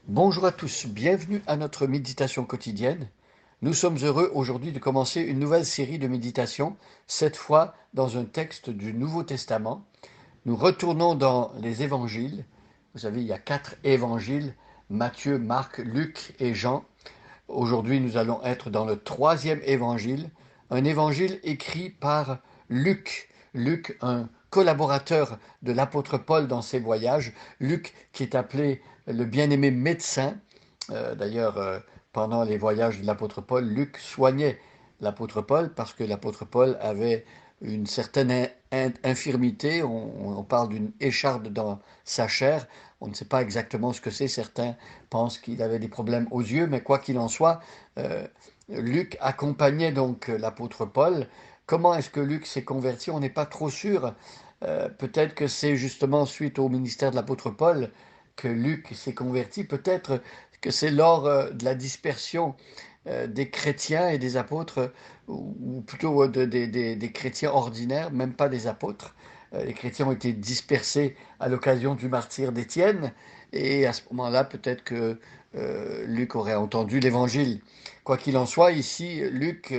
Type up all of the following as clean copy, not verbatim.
Bonjour à tous, bienvenue à notre méditation quotidienne. Nous sommes heureux aujourd'hui de commencer une nouvelle série de méditations, cette fois dans un texte du Nouveau Testament. Nous retournons dans les évangiles. Vous savez, il y a 4 évangiles, Matthieu, Marc, Luc et Jean. Aujourd'hui, nous allons être dans le troisième évangile, un évangile écrit par Luc. Luc, un collaborateur de l'apôtre Paul dans ses voyages. Luc, qui est appelé le bien-aimé médecin. D'ailleurs, pendant les voyages de l'apôtre Paul, Luc soignait l'apôtre Paul parce que l'apôtre Paul avait une certaine infirmité. On parle d'une écharde dans sa chair. On ne sait pas exactement ce que c'est. Certains pensent qu'il avait des problèmes aux yeux, mais quoi qu'il en soit, euh, Luc accompagnait donc l'apôtre Paul. Comment est-ce que Luc s'est converti? On n'est pas trop sûr. Peut-être que c'est justement suite au ministère de l'apôtre Paul que Luc s'est converti. Peut-être que c'est lors de la dispersion des chrétiens et des apôtres, ou plutôt des chrétiens ordinaires, même pas des apôtres. Les chrétiens ont été dispersés à l'occasion du martyre d'Étienne, et à ce moment-là, peut-être que Luc aurait entendu l'évangile. Quoi qu'il en soit, ici, Luc,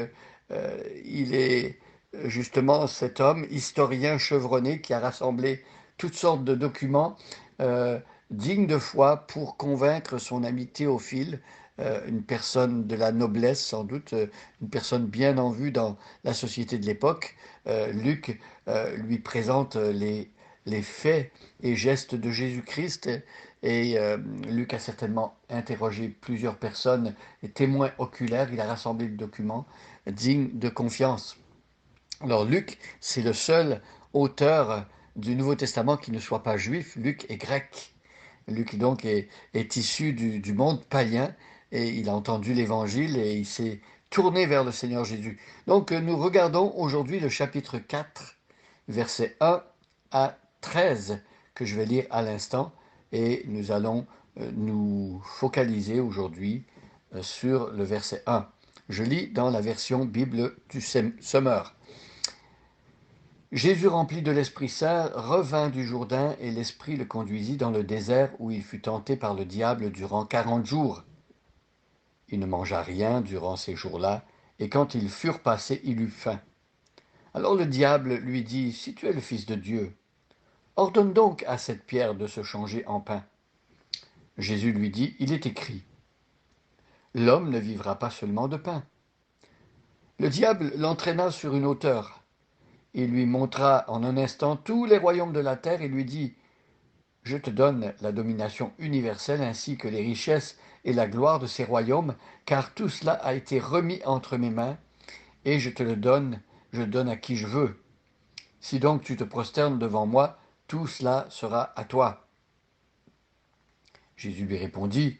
il est justement cet homme, historien chevronné, qui a rassemblé toutes sortes de documents euh, dignes de foi pour convaincre son ami Théophile, une personne de la noblesse sans doute, une personne bien en vue dans la société de l'époque. Luc lui présente les faits et gestes de Jésus-Christ, et Luc a certainement interrogé plusieurs personnes, des témoins oculaires. Il a rassemblé des documents dignes de confiance. Alors Luc, c'est le seul auteur du Nouveau Testament qui ne soit pas juif. Luc est grec. Luc donc est issu du monde païen, et il a entendu l'évangile et il s'est tourné vers le Seigneur Jésus. Donc nous regardons aujourd'hui le chapitre 4, versets 1 à 13, que je vais lire à l'instant, et nous allons nous focaliser aujourd'hui sur le verset 1. Je lis dans la version Bible du Semeur. Jésus, rempli de l'Esprit Saint, revint du Jourdain, et l'Esprit le conduisit dans le désert où il fut tenté par le diable durant 40 jours. Il ne mangea rien durant ces jours-là, et quand ils furent passés, il eut faim. Alors le diable lui dit, si tu es le Fils de Dieu, ordonne donc à cette pierre de se changer en pain. Jésus lui dit, il est écrit, l'homme ne vivra pas seulement de pain. Le diable l'entraîna sur une hauteur. Il lui montra en un instant tous les royaumes de la terre et lui dit, je te donne la domination universelle ainsi que les richesses et la gloire de ces royaumes, car tout cela a été remis entre mes mains, et je te le donne, je le donne à qui je veux. Si donc tu te prosternes devant moi, tout cela sera à toi. Jésus lui répondit,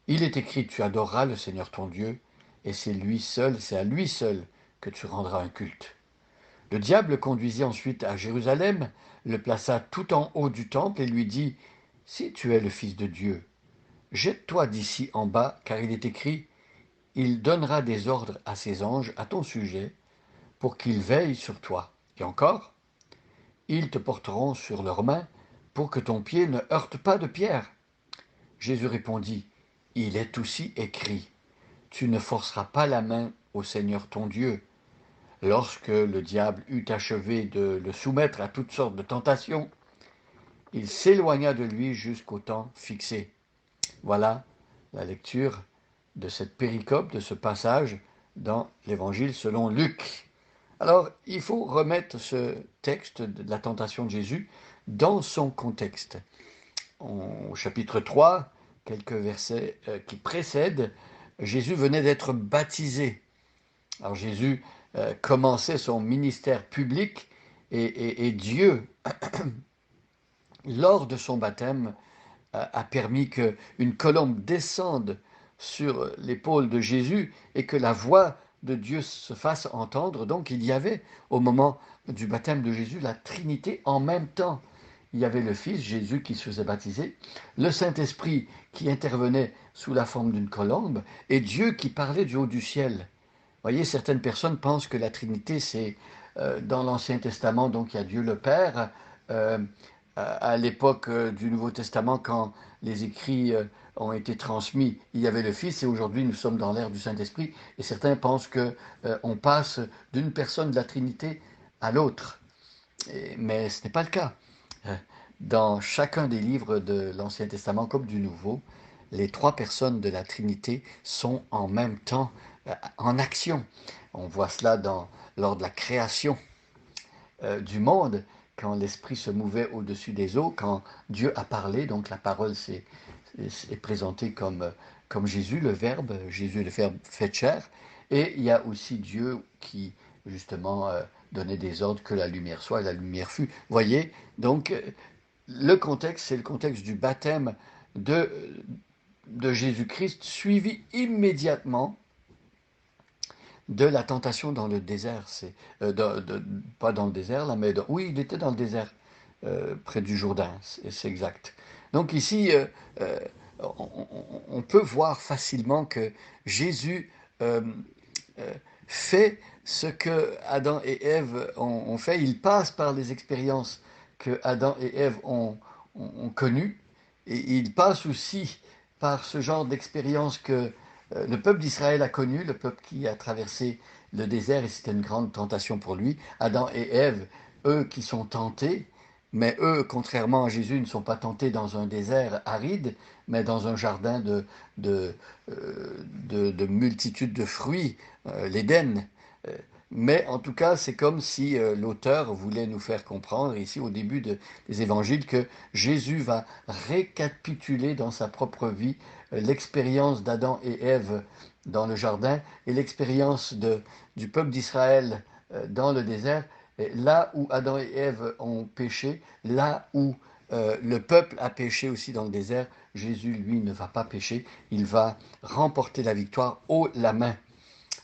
il est écrit, tu adoreras le Seigneur ton Dieu, et c'est à lui seul que tu rendras un culte. Le diable le conduisit ensuite à Jérusalem, le plaça tout en haut du temple et lui dit, si tu es le Fils de Dieu, jette-toi d'ici en bas, car il est écrit, il donnera des ordres à ses anges à ton sujet, pour qu'ils veillent sur toi. Et encore, ils te porteront sur leurs mains, pour que ton pied ne heurte pas de pierre. Jésus répondit, il est aussi écrit, tu ne forceras pas la main au Seigneur ton Dieu. Lorsque le diable eut achevé de le soumettre à toutes sortes de tentations, il s'éloigna de lui jusqu'au temps fixé. Voilà la lecture de cette péricope, de ce passage dans l'Évangile selon Luc. Alors, il faut remettre ce texte de la tentation de Jésus dans son contexte. Au chapitre 3, quelques versets qui précèdent, Jésus venait d'être baptisé. Alors Jésus commençait son ministère public, et Dieu, lors de son baptême, a permis qu'une colombe descende sur l'épaule de Jésus et que la voix de Dieu se fasse entendre. Donc il y avait, au moment du baptême de Jésus, la Trinité en même temps. Il y avait le Fils, Jésus, qui se faisait baptiser, le Saint-Esprit qui intervenait sous la forme d'une colombe, et Dieu qui parlait du haut du ciel. Vous voyez, certaines personnes pensent que la Trinité, c'est dans l'Ancien Testament, donc il y a Dieu le Père, euh, À l'époque du Nouveau Testament, quand les écrits ont été transmis, il y avait le Fils, et aujourd'hui nous sommes dans l'ère du Saint-Esprit, et certains pensent que on passe d'une personne de la Trinité à l'autre. Mais ce n'est pas le cas. Dans chacun des livres de l'Ancien Testament comme du Nouveau, les trois personnes de la Trinité sont en même temps en action. On voit cela lors de la création du monde, quand l'Esprit se mouvait au-dessus des eaux, quand Dieu a parlé, donc la parole est présentée comme Jésus, le Verbe, Jésus le Verbe fait chair, et il y a aussi Dieu qui, justement, donnait des ordres que la lumière soit, et la lumière fut. Voyez, donc, le contexte, c'est le contexte du baptême de, de Jésus-Christ, suivi immédiatement de la tentation dans le désert. Pas dans le désert, là, mais oui, il était dans le désert, près du Jourdain, c'est exact. Donc ici, euh, on peut voir facilement que Jésus euh, euh, fait ce que Adam et Ève ont fait. Il passe par les expériences que Adam et Ève ont connues. Et il passe aussi par ce genre d'expérience que le peuple d'Israël a connu, le peuple qui a traversé le désert, et c'était une grande tentation pour lui. Adam et Ève, eux qui sont tentés, mais eux, contrairement à Jésus, ne sont pas tentés dans un désert aride, mais dans un jardin de, de multitudes de fruits, l'Éden. Euh, mais en tout cas, c'est comme si l'auteur voulait nous faire comprendre, ici au début des évangiles, que Jésus va récapituler dans sa propre vie l'expérience d'Adam et Ève dans le jardin et l'expérience du peuple d'Israël dans le désert, là où Adam et Ève ont péché, là où le peuple a péché aussi dans le désert, Jésus, lui, ne va pas pécher, il va remporter la victoire haut la main.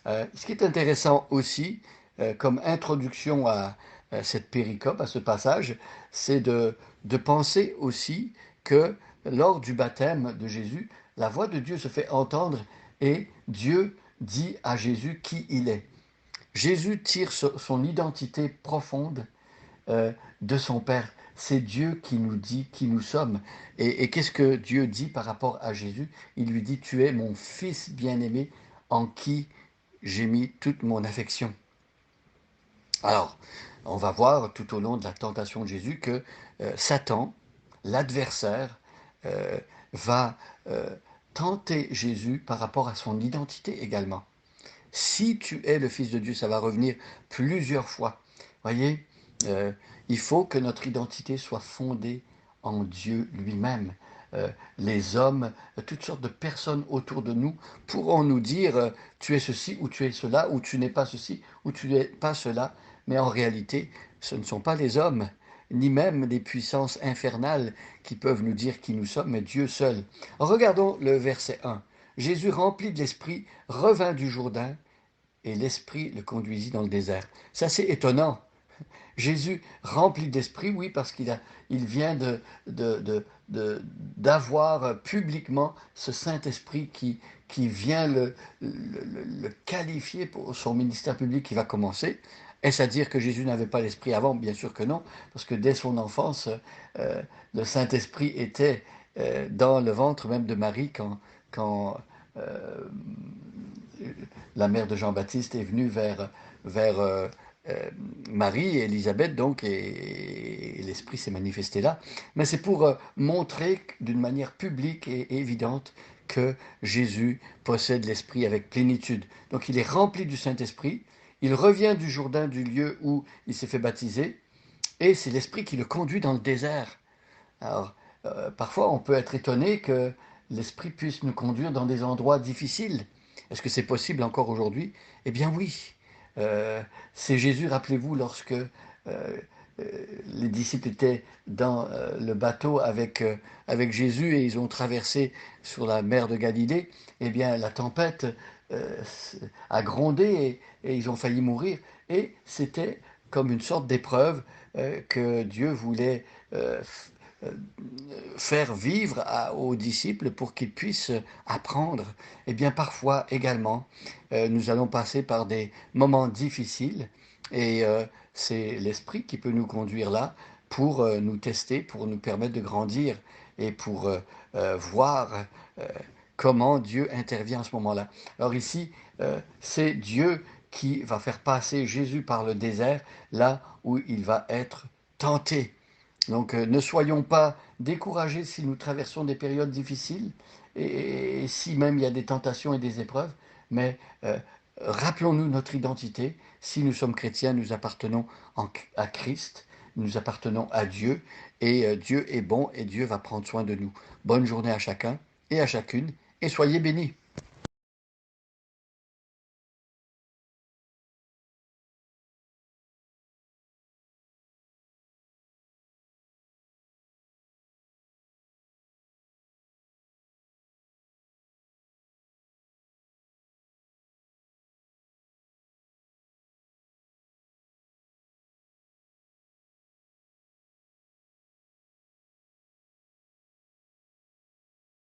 Ce qui est intéressant aussi, comme introduction à cette péricope, à ce passage, c'est de penser aussi que lors du baptême de Jésus, la voix de Dieu se fait entendre et Dieu dit à Jésus qui il est. Jésus tire son identité profonde de son Père. C'est Dieu qui nous dit qui nous sommes. Et qu'est-ce que Dieu dit par rapport à Jésus? Il lui dit, tu es mon fils bien-aimé en qui j'ai mis toute mon affection. Alors, on va voir tout au long de la tentation de Jésus que Satan, l'adversaire, euh, va tenter Jésus par rapport à son identité également. Si tu es le Fils de Dieu, ça va revenir plusieurs fois. Voyez, euh, il faut que notre identité soit fondée en Dieu lui-même. Les hommes, toutes sortes de personnes autour de nous pourront nous dire tu es ceci ou tu es cela, ou tu n'es pas ceci ou tu n'es pas cela. Mais en réalité, ce ne sont pas les hommes, ni même les puissances infernales qui peuvent nous dire qui nous sommes, mais Dieu seul. Regardons le verset 1. Jésus, rempli de l'Esprit, revint du Jourdain, et l'Esprit le conduisit dans le désert. C'est assez étonnant. Jésus, rempli d'Esprit, oui, parce il vient d'avoir publiquement ce Saint-Esprit qui vient le qualifier pour son ministère public qui va commencer. Est-ce à dire que Jésus n'avait pas l'Esprit avant? Bien sûr que non, parce que dès son enfance, euh, le Saint-Esprit était dans le ventre même de Marie quand euh, la mère de Jean-Baptiste est venue vers euh, Marie et Élisabeth, donc, et l'Esprit s'est manifesté là. Mais c'est pour montrer d'une manière publique et évidente que Jésus possède l'Esprit avec plénitude. Donc il est rempli du Saint-Esprit, il revient du Jourdain, du lieu où il s'est fait baptiser, et c'est l'Esprit qui le conduit dans le désert. Alors, parfois, on peut être étonné que l'Esprit puisse nous conduire dans des endroits difficiles. Est-ce que c'est possible encore aujourd'hui? Eh bien oui. Euh, c'est Jésus, rappelez-vous, lorsque les disciples étaient dans le bateau avec Jésus et ils ont traversé sur la mer de Galilée, eh bien la tempête euh, a grondé et ils ont failli mourir. Et c'était comme une sorte d'épreuve que Dieu voulait euh, faire vivre aux disciples pour qu'ils puissent apprendre. Et bien parfois également, nous allons passer par des moments difficiles et c'est l'Esprit qui peut nous conduire là. pour nous tester, pour nous permettre de grandir et pour voir euh, comment Dieu intervient à ce moment-là. Alors ici, c'est Dieu qui va faire passer Jésus par le désert, là où il va être tenté. Donc ne soyons pas découragés si nous traversons des périodes difficiles et si même il y a des tentations et des épreuves, mais rappelons-nous notre identité. Si nous sommes chrétiens, nous appartenons à Christ, nous appartenons à Dieu et Dieu est bon et Dieu va prendre soin de nous. Bonne journée à chacun et à chacune et soyez bénis.